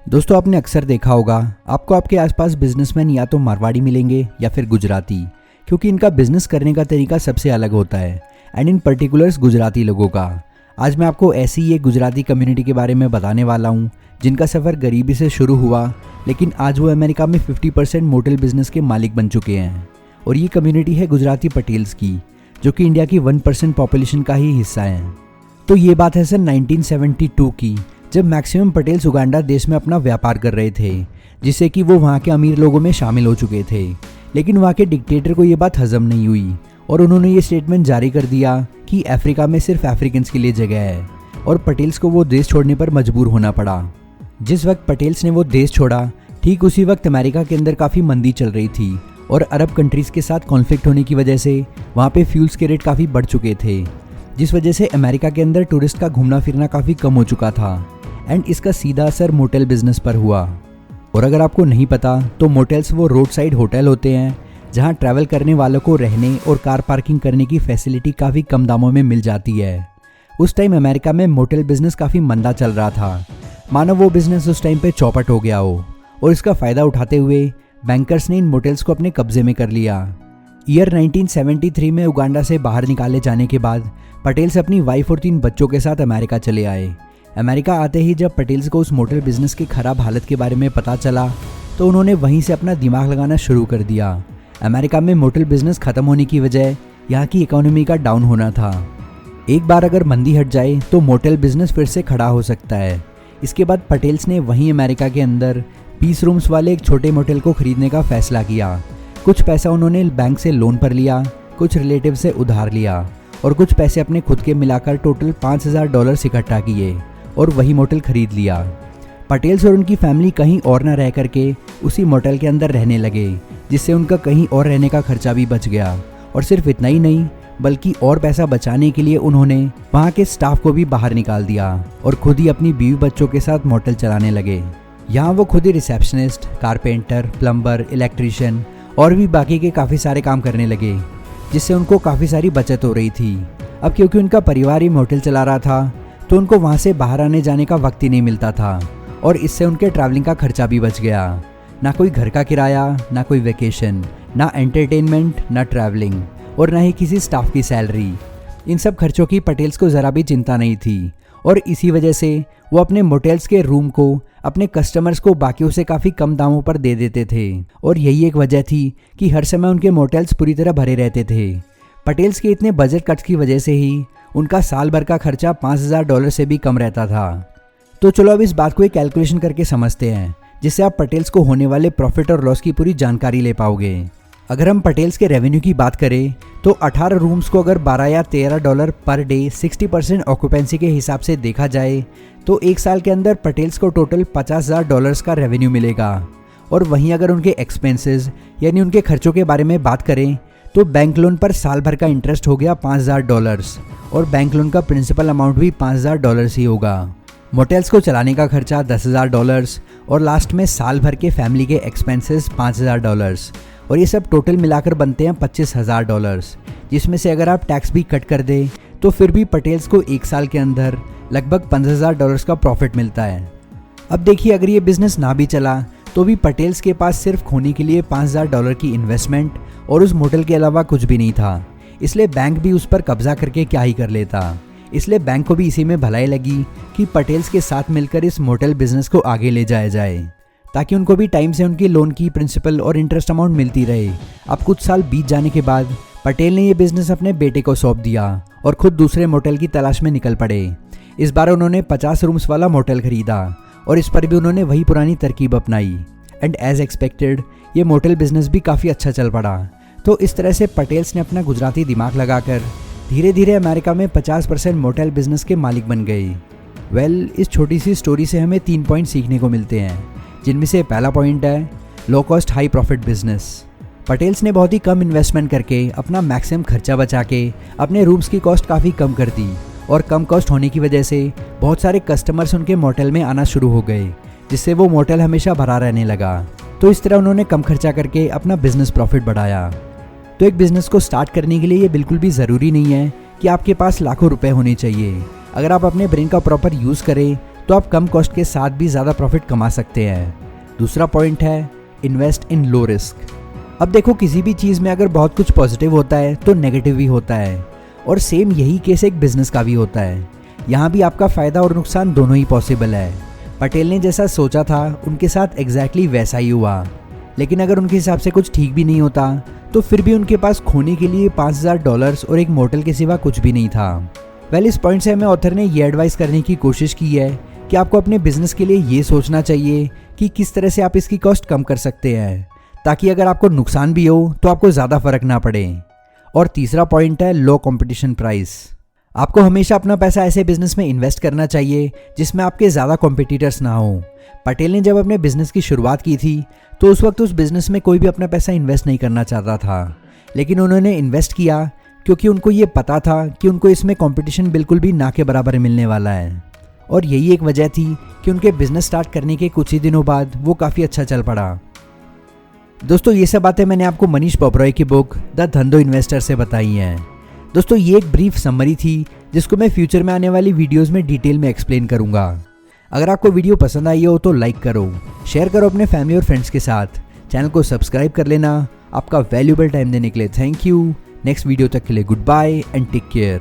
दोस्तों, आपने अक्सर देखा होगा आपको आपके आसपास बिजनेसमैन या तो मारवाड़ी मिलेंगे या फिर गुजराती, क्योंकि इनका बिजनेस करने का तरीका सबसे अलग होता है एंड इन पर्टिकुलर्स गुजराती लोगों का। आज मैं आपको ऐसी ही एक गुजराती कम्युनिटी के बारे में बताने वाला हूँ जिनका सफ़र गरीबी से शुरू हुआ, लेकिन आज वो अमेरिका में 50% मोटेल बिजनेस के मालिक बन चुके हैं। और ये कम्युनिटी है गुजराती पटेल्स की, जो कि इंडिया की 1% पॉपुलेशन का ही हिस्सा है। तो ये बात है सन 1972 की, जब मैक्सिमम पटेल्स उगांडा देश में अपना व्यापार कर रहे थे, जिससे कि वो वहाँ के अमीर लोगों में शामिल हो चुके थे। लेकिन वहाँ के डिक्टेटर को ये बात हजम नहीं हुई और उन्होंने ये स्टेटमेंट जारी कर दिया कि अफ्रीका में सिर्फ अफ्रीकन्स के लिए जगह है, और पटेल्स को वो देश छोड़ने पर मजबूर होना पड़ा। जिस वक्त पटेल्स ने वो देश छोड़ा, ठीक उसी वक्त अमेरिका के अंदर काफ़ी मंदी चल रही थी और अरब कंट्रीज़ के साथ कॉन्फ्लिक्ट होने की वजह से वहाँ पे फ्यूल्स के रेट काफ़ी बढ़ चुके थे, जिस वजह से अमेरिका के अंदर टूरिस्ट का घूमना फिरना काफ़ी कम हो चुका था एंड इसका सीधा असर मोटेल बिजनेस पर हुआ। और अगर आपको नहीं पता तो मोटेल्स वो रोड साइड होटल होते हैं जहां ट्रैवल करने वालों को रहने और कार पार्किंग करने की फैसिलिटी काफ़ी कम दामों में मिल जाती है। उस टाइम अमेरिका में मोटेल बिजनेस काफ़ी मंदा चल रहा था, मानो वो बिजनेस उस टाइम पे चौपट हो गया हो, और इसका फ़ायदा उठाते हुए बैंकर्स ने इन मोटेल्स को अपने कब्जे में कर लिया। ईयर 1973 में उगांडा से बाहर निकाले जाने के बाद पटेल्स अपनी वाइफ और 3 बच्चों के साथ अमेरिका चले आए। अमेरिका आते ही जब पटेल्स को उस मोटेल बिजनेस की ख़राब हालत के बारे में पता चला, तो उन्होंने वहीं से अपना दिमाग लगाना शुरू कर दिया। अमेरिका में मोटेल बिजनेस ख़त्म होने की वजह यहाँ की इकोनॉमी का डाउन होना था। एक बार अगर मंदी हट जाए तो मोटेल बिजनेस फिर से खड़ा हो सकता है। इसके बाद पटेल्स ने वहीं अमेरिका के अंदर 20 रूम्स वाले एक छोटे मोटेल को खरीदने का फैसला किया। कुछ पैसा उन्होंने बैंक से लोन पर लिया, कुछ रिलेटिव से उधार लिया और कुछ पैसे अपने खुद के मिलाकर टोटल $5000 इकट्ठा किए और वही मोटेल खरीद लिया। पटेल्स और उनकी फैमिली कहीं और न रह करके उसी मोटेल के अंदर रहने लगे, जिससे उनका कहीं और रहने का खर्चा भी बच गया। और सिर्फ इतना ही नहीं, बल्कि और पैसा बचाने के लिए उन्होंने वहाँ के स्टाफ को भी बाहर निकाल दिया और खुद ही अपनी बीवी बच्चों के साथ मोटेल चलाने लगे। यहाँ वो खुद ही रिसेप्शनिस्ट, कारपेंटर, प्लम्बर, इलेक्ट्रीशियन और भी बाकी के काफ़ी सारे काम करने लगे, जिससे उनको काफ़ी सारी बचत हो रही थी। अब क्योंकि उनका परिवार ही मोटेल चला रहा था, तो उनको वहाँ से बाहर आने जाने का वक्त ही नहीं मिलता था, और इससे उनके ट्रैवलिंग का खर्चा भी बच गया। ना कोई घर का किराया, ना कोई वेकेशन, ना एंटरटेनमेंट, ना ट्रैवलिंग, और ना ही किसी स्टाफ की सैलरी। इन सब खर्चों की पटेल्स को ज़रा भी चिंता नहीं थी, और इसी वजह से वो अपने मोटेल्स के रूम को अपने कस्टमर्स को बाकियों से काफ़ी कम दामों पर दे देते थे। और यही एक वजह थी कि हर समय उनके मोटेल्स पूरी तरह भरे रहते थे। पटेल्स के इतने बजट कट्स की वजह से ही उनका साल भर का खर्चा $5000 से भी कम रहता था। तो चलो अब इस बात को एक कैलकुलेशन करके समझते हैं, जिससे आप पटेल्स को होने वाले प्रॉफिट और लॉस की पूरी जानकारी ले पाओगे। अगर हम पटेल्स के रेवेन्यू की बात करें तो 18 रूम्स को अगर $12 या $13 पर डे 60% ऑक्यूपेंसी के हिसाब से देखा जाए, तो एक साल के अंदर पटेल्स को टोटल $50,000 का रेवेन्यू मिलेगा। और वहीं अगर उनके एक्सपेंसेस यानी उनके खर्चों के बारे में बात करें तो बैंक लोन पर साल भर का इंटरेस्ट हो गया $5000 और बैंक लोन का प्रिंसिपल अमाउंट भी $5000 ही होगा। मोटेल्स को चलाने का खर्चा $10,000 और लास्ट में साल भर के फैमिली के एक्सपेंसेस $5000, और ये सब टोटल मिलाकर बनते हैं $25,000, जिसमें से अगर आप टैक्स भी कट कर दें तो फिर भी पटेल्स को एक साल के अंदर लगभग $15,000 का प्रॉफिट मिलता है। अब देखिए, अगर ये बिजनेस ना भी चला तो भी पटेल्स के पास सिर्फ खोने के लिए $5000 की इन्वेस्टमेंट और उस मोटेल के अलावा कुछ भी नहीं था, इसलिए बैंक भी उस पर कब्जा करके क्या ही कर लेता। इसलिए बैंक को भी इसी में भलाई लगी कि पटेल्स के साथ मिलकर इस मोटेल बिजनेस को आगे ले जाया जाए, ताकि उनको भी टाइम से उनकी लोन की प्रिंसिपल और इंटरेस्ट अमाउंट मिलती रहे। अब कुछ साल बीत जाने के बाद पटेल ने ये बिजनेस अपने बेटे को सौंप दिया और खुद दूसरे मोटेल की तलाश में निकल पड़े। इस बार उन्होंने 50 रूम्स वाला मोटेल खरीदा और इस पर भी उन्होंने वही पुरानी तरकीब अपनाई, एंड एज एक्सपेक्टेड ये मोटेल बिजनेस भी काफ़ी अच्छा चल पड़ा। तो इस तरह से पटेल्स ने अपना गुजराती दिमाग लगाकर धीरे धीरे अमेरिका में 50% मोटेल बिजनेस के मालिक बन गए। इस छोटी सी स्टोरी से हमें 3 पॉइंट सीखने को मिलते हैं, जिनमें से पहला पॉइंट है low cost high profit business. Patels ने बहुत ही कम इन्वेस्टमेंट करके अपना मैक्सिमम खर्चा बचा के अपने रूम्स की कॉस्ट काफ़ी कम कर दी, और कम कॉस्ट होने की वजह से बहुत सारे कस्टमर्स उनके मोटेल में आना शुरू हो गए, जिससे वो मोटेल हमेशा भरा रहने लगा। तो इस तरह उन्होंने कम खर्चा करके अपना बिजनेस प्रॉफिट बढ़ाया। तो एक बिजनेस को स्टार्ट करने के लिए ये बिल्कुल भी ज़रूरी नहीं है कि आपके पास लाखों रुपए होने चाहिए। अगर आप अपने ब्रेन का प्रॉपर यूज़ करें तो आप कम कॉस्ट के साथ भी ज़्यादा प्रॉफिट कमा सकते हैं। दूसरा पॉइंट है इन्वेस्ट इन लो रिस्क। अब देखो, किसी भी चीज़ में अगर बहुत कुछ पॉजिटिव होता है तो नेगेटिव भी होता है, और सेम यही केस एक बिजनेस का भी होता है। यहाँ भी आपका फ़ायदा और नुकसान दोनों ही पॉसिबल है। पटेल ने जैसा सोचा था उनके साथ एग्जैक्टली वैसा ही हुआ, लेकिन अगर उनके हिसाब से कुछ ठीक भी नहीं होता तो फिर भी उनके पास खोने के लिए $5000 और एक मोटल के सिवा कुछ भी नहीं था। वेल, इस पॉइंट से हमें ऑथर ने ये एडवाइस करने की कोशिश की है कि आपको अपने बिजनेस के लिए ये सोचना चाहिए कि किस तरह से आप इसकी कॉस्ट कम कर सकते हैं, ताकि अगर आपको नुकसान भी हो तो आपको ज़्यादा फर्क ना पड़े। और तीसरा पॉइंट है लो कंपटीशन प्राइस। आपको हमेशा अपना पैसा ऐसे बिजनेस में इन्वेस्ट करना चाहिए जिसमें आपके ज़्यादा कॉम्पिटिटर्स ना हो। पटेल ने जब अपने बिजनेस की शुरुआत की थी तो उस वक्त उस बिजनेस में कोई भी अपना पैसा इन्वेस्ट नहीं करना चाहता था, लेकिन उन्होंने इन्वेस्ट किया क्योंकि उनको ये पता था कि उनको इसमें कंपटीशन बिल्कुल भी ना के बराबर मिलने वाला है। और यही एक वजह थी कि उनके बिजनेस स्टार्ट करने के कुछ ही दिनों बाद वो काफ़ी अच्छा चल पड़ा। दोस्तों, ये सब बातें मैंने आपको मनीष पोपरॉय की बुक द धंधो इन्वेस्टर से बताई हैं। दोस्तों, ये एक ब्रीफ समरी थी जिसको मैं फ्यूचर में आने वाली वीडियोस में डिटेल में एक्सप्लेन करूंगा। अगर आपको वीडियो पसंद आई हो तो लाइक करो, शेयर करो अपने फैमिली और फ्रेंड्स के साथ, चैनल को सब्सक्राइब कर लेना। आपका वैल्यूएबल टाइम देने के लिए थैंक यू। नेक्स्ट वीडियो तक के लिए goodbye and take care.